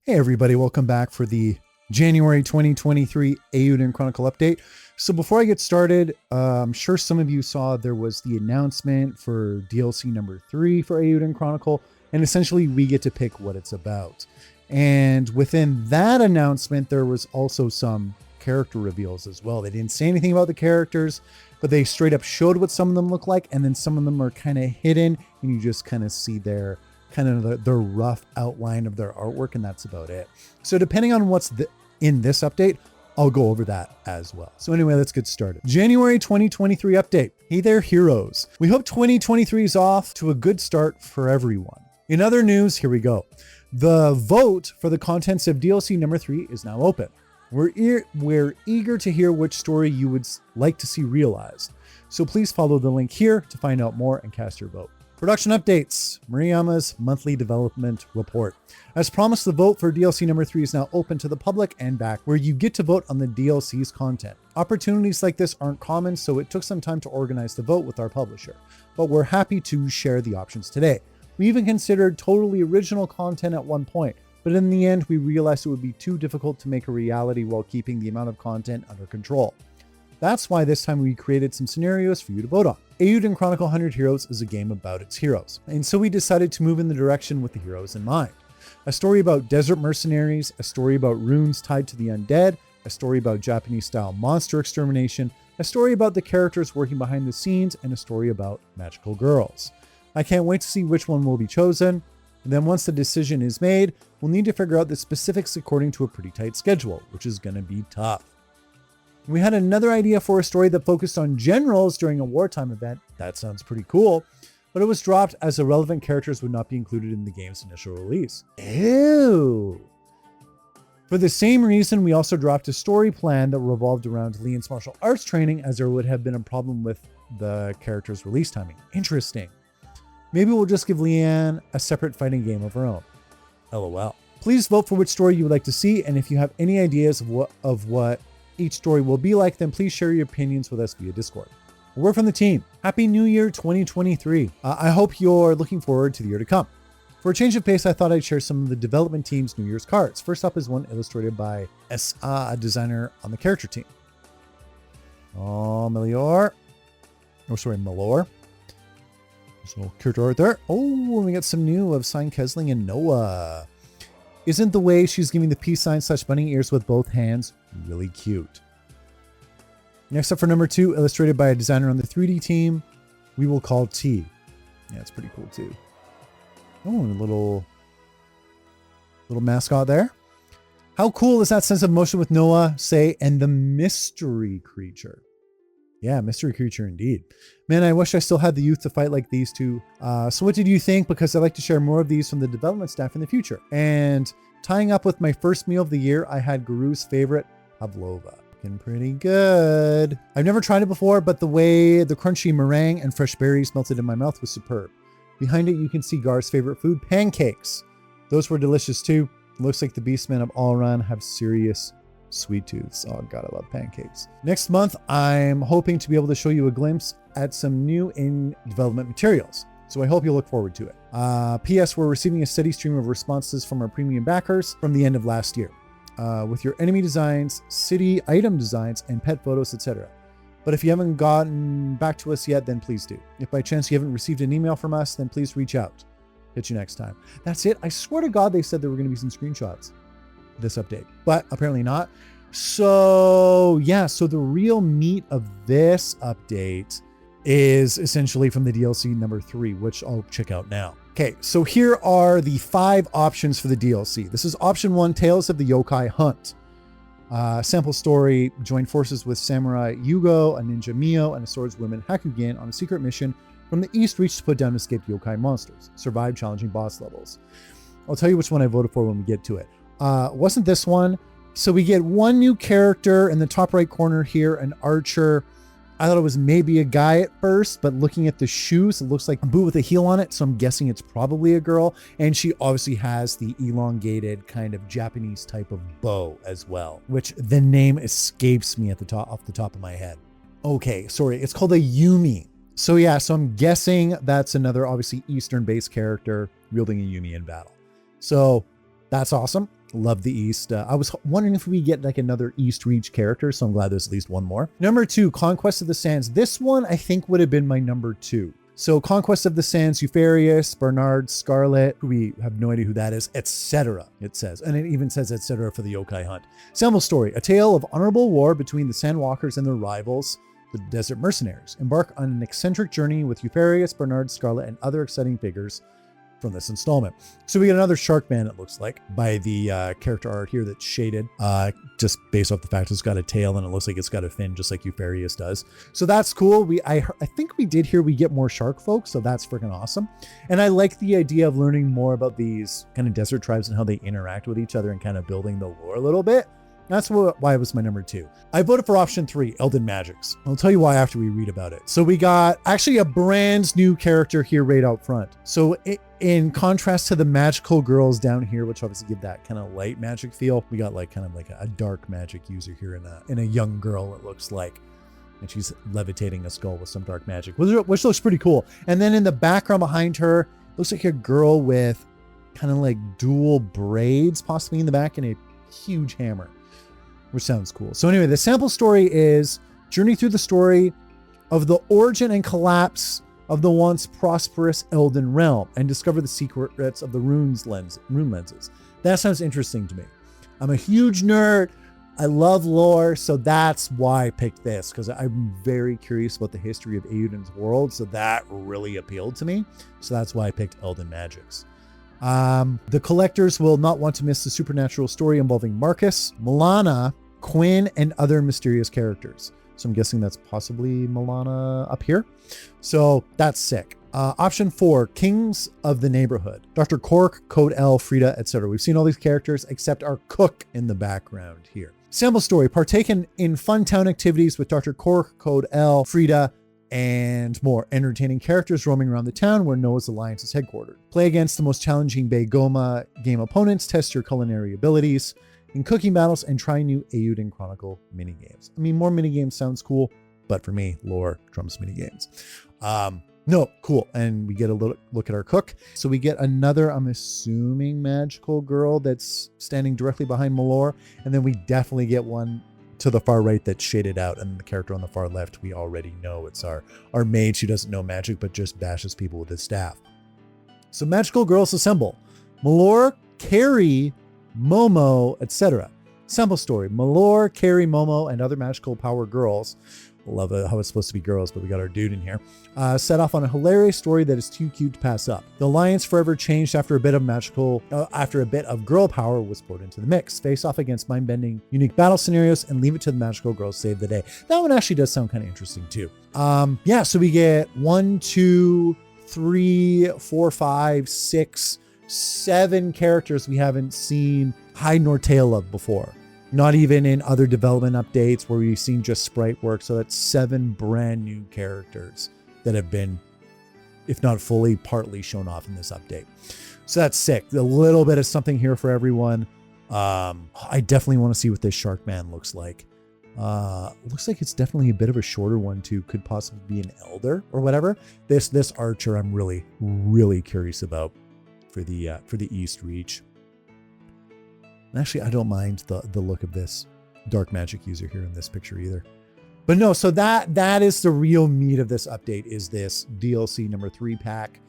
Hey everybody, welcome back for the January 2023 Eiyuden Chronicle update. So before I get started, I'm sure some of you saw there was the announcement for DLC number 3 for Eiyuden Chronicle, and essentially we get to pick what it's about. And within that announcement, there was also some character reveals as well. They didn't say anything about the characters, but they straight up showed what some of them look like, and then some of them are kind of hidden, and you just kind of see their the rough outline of their artwork, and that's about it. So depending on what's in this update, I'll go over that as well. So anyway, let's get started. January 2023 update. Hey there, heroes. We hope 2023 is off to a good start for everyone. In other news, here we go. The vote for the contents of DLC number 3 is now open. We're eager to hear which story you would like to see realized. So please follow the link here to find out more and cast your vote. Production updates, Murayama's monthly development report. As promised, the vote for DLC number 3 is now open to the public and back, where you get to vote on the DLC's content. Opportunities like this aren't common, so it took some time to organize the vote with our publisher, but we're happy to share the options today. We even considered totally original content at one point, but in the end, we realized it would be too difficult to make a reality while keeping the amount of content under control. That's why this time we created some scenarios for you to vote on. Eiyuden Chronicle 100 Heroes is a game about its heroes, and so we decided to move in the direction with the heroes in mind. A story about desert mercenaries, a story about runes tied to the undead, a story about Japanese-style monster extermination, a story about the characters working behind the scenes, and a story about magical girls. I can't wait to see which one will be chosen, and then once the decision is made, we'll need to figure out the specifics according to a pretty tight schedule, which is going to be tough. We had another idea for a story that focused on generals during a wartime event. That sounds pretty cool, but it was dropped as the relevant characters would not be included in the game's initial release. Ew. For the same reason, we also dropped a story plan that revolved around Leon's martial arts training, as there would have been a problem with the character's release timing. Interesting. Maybe we'll just give Leanne a separate fighting game of her own. LOL. Please vote for which story you would like to see, and if you have any ideas of what each story will be like, then please share your opinions with us via Discord. We're from the team. Happy New Year 2023. I hope you're looking forward to the year to come. For a change of pace, I thought I'd share some of the development team's New Year's cards. First up is one illustrated by S.A., a designer on the character team. Oh, Malor. There's no character art there. Oh, we got some new of Sign Kesling and Noah. Isn't the way she's giving the peace sign / bunny ears with both hands really cute? Next up for number 2, illustrated by a designer on the 3D team, we will call T. Yeah, it's pretty cool too. Oh, a little mascot there. How cool is that sense of motion with Noah, say, and the mystery creature? Yeah, mystery creature indeed. Man, I wish I still had the youth to fight like these two. So what did you think? Because I'd like to share more of these from the development staff in the future. And tying up with my first meal of the year, I had Guru's favorite, pavlova. Looking pretty good. I've never tried it before, but the way the crunchy meringue and fresh berries melted in my mouth was superb. Behind it, you can see Gar's favorite food, pancakes. Those were delicious too. Looks like the Beastmen of Alran have serious sweet tooths. Oh God, I love pancakes. Next month, I'm hoping to be able to show you a glimpse at some new in-development materials. So I hope you'll look forward to it. P.S. We're receiving a steady stream of responses from our premium backers from the end of last year. With your enemy designs, city item designs, and pet photos, etc. But if you haven't gotten back to us yet, then please do. If by chance you haven't received an email from us, then please reach out. Catch you next time. That's it. I swear to God, they said there were going to be some screenshots this update, but apparently not. So yeah, so the real meat of this update is essentially from the DLC number 3, which I'll check out now. Okay, so here are the 5 options for the DLC. This is option 1, Tales of the Yokai Hunt. Sample story, join forces with Samurai Yugo, a ninja Mio, and a swordswoman Hakugen on a secret mission from the East Reach to put down escaped yokai monsters. Survive challenging boss levels. I'll tell you which one I voted for when we get to it. Wasn't this one? So we get one new character in the top right corner here, an archer. I thought it was maybe a guy at first, but looking at the shoes, it looks like a boot with a heel on it. So I'm guessing it's probably a girl. And she obviously has the elongated kind of Japanese type of bow as well, which the name escapes me off the top of my head. Okay, sorry. It's called a Yumi. So yeah, so I'm guessing that's another obviously Eastern based character wielding a Yumi in battle. So that's awesome. Love the East. I was wondering if we get like another East Reach character, so I'm glad there's at least one more. Number 2, Conquest of the Sands. This one I think would have been my number 2. So Conquest of the Sands, Eupharius, Bernard, Scarlet, who we have no idea who that is, etc. It says, and it even says etc. for the yokai hunt. Sample story, a tale of honorable war between the Sandwalkers and their rivals, the Desert Mercenaries. Embark on an eccentric journey with Eupharius, Bernard, Scarlet, and other exciting figures from this installment. So we get another Shark Man, it looks like, by the character art here that's shaded, just based off the fact it's got a tail and it looks like it's got a fin, just like Eupharius does. So that's cool. I think we did hear we get more shark folk, so that's freaking awesome. And I like the idea of learning more about these kind of desert tribes and how they interact with each other and kind of building the lore a little bit. That's why it was my number 2. I voted for option 3, Eiyuden Magics. I'll tell you why after we read about it. So we got actually a brand new character here right out front. So in contrast to the magical girls down here, which obviously give that kind of light magic feel, we got like kind of like a dark magic user here in a young girl, it looks like. And she's levitating a skull with some dark magic, which looks pretty cool. And then in the background behind her, looks like a girl with kind of like dual braids possibly in the back and a huge hammer, which sounds cool. So anyway, the sample story is journey through the story of the origin and collapse of the once prosperous Eiyuden realm and discover the secrets of the rune lenses. That sounds interesting to me. I'm a huge nerd. I love lore, so that's why I picked this, because I'm very curious about the history of Eiyuden's world, so that really appealed to me. So that's why I picked Eiyuden Magics. The collectors will not want to miss the supernatural story involving Marcus, Milana, Quinn, and other mysterious characters. So I'm guessing that's possibly Milana up here. So that's sick. Option 4, Kings of the Neighborhood. Dr. Cork, Code L, Frida, etc. We've seen all these characters except our cook in the background here. Sample story, partake in fun town activities with Dr. Cork, Code L, Frida, and more. Entertaining characters roaming around the town where Noah's Alliance is headquartered. Play against the most challenging Bay Goma game opponents, test your culinary abilities in cooking battles, and try new Eiyuden Chronicle minigames. I mean, more minigames sounds cool, but for me, lore trumps minigames. No, cool. And we get a little look at our cook. So we get another, I'm assuming, magical girl that's standing directly behind Malor. And then we definitely get one to the far right that's shaded out. And the character on the far left, we already know it's our mage who doesn't know magic, but just bashes people with his staff. So magical girls assemble. Malor, Carrie, Momo, etc. Sample story, Malor, Carrie, Momo, and other magical power girls. Love how it's supposed to be girls, but we got our dude in here. Set off on a hilarious story that is too cute to pass up. The alliance forever changed after a bit of girl power was poured into the mix. Face off against mind-bending, unique battle scenarios, and leave it to the magical girls save the day. That one actually does sound kind of interesting too. Yeah, so we get 1, 2, 3, 4, 5, 6, 7 characters we haven't seen hide nor tail of before. Not even in other development updates where we've seen just sprite work. So that's 7 brand new characters that have been, if not fully, partly shown off in this update. So that's sick. A little bit of something here for everyone. I definitely want to see what this Shark Man looks like. Looks like it's definitely a bit of a shorter one too. Could possibly be an elder or whatever. This archer I'm really, really curious about for the East Reach. Actually, I don't mind the look of this dark magic user here in this picture either. But no, so that is the real meat of this update, is this DLC number 3 pack.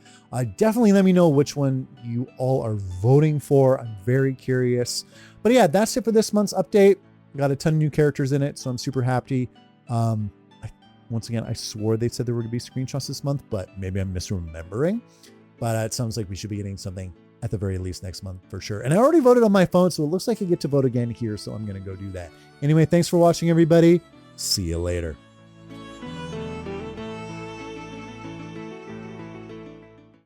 Definitely let me know which one you all are voting for. I'm very curious. But yeah, that's it for this month's update. Got a ton of new characters in it, so I'm super happy. Once again, I swore they said there were going to be screenshots this month, but maybe I'm misremembering. But it sounds like we should be getting something at the very least next month for sure. And I already voted on my phone, so it looks like I get to vote again here. So I'm going to go do that. Anyway, thanks for watching, everybody. See you later.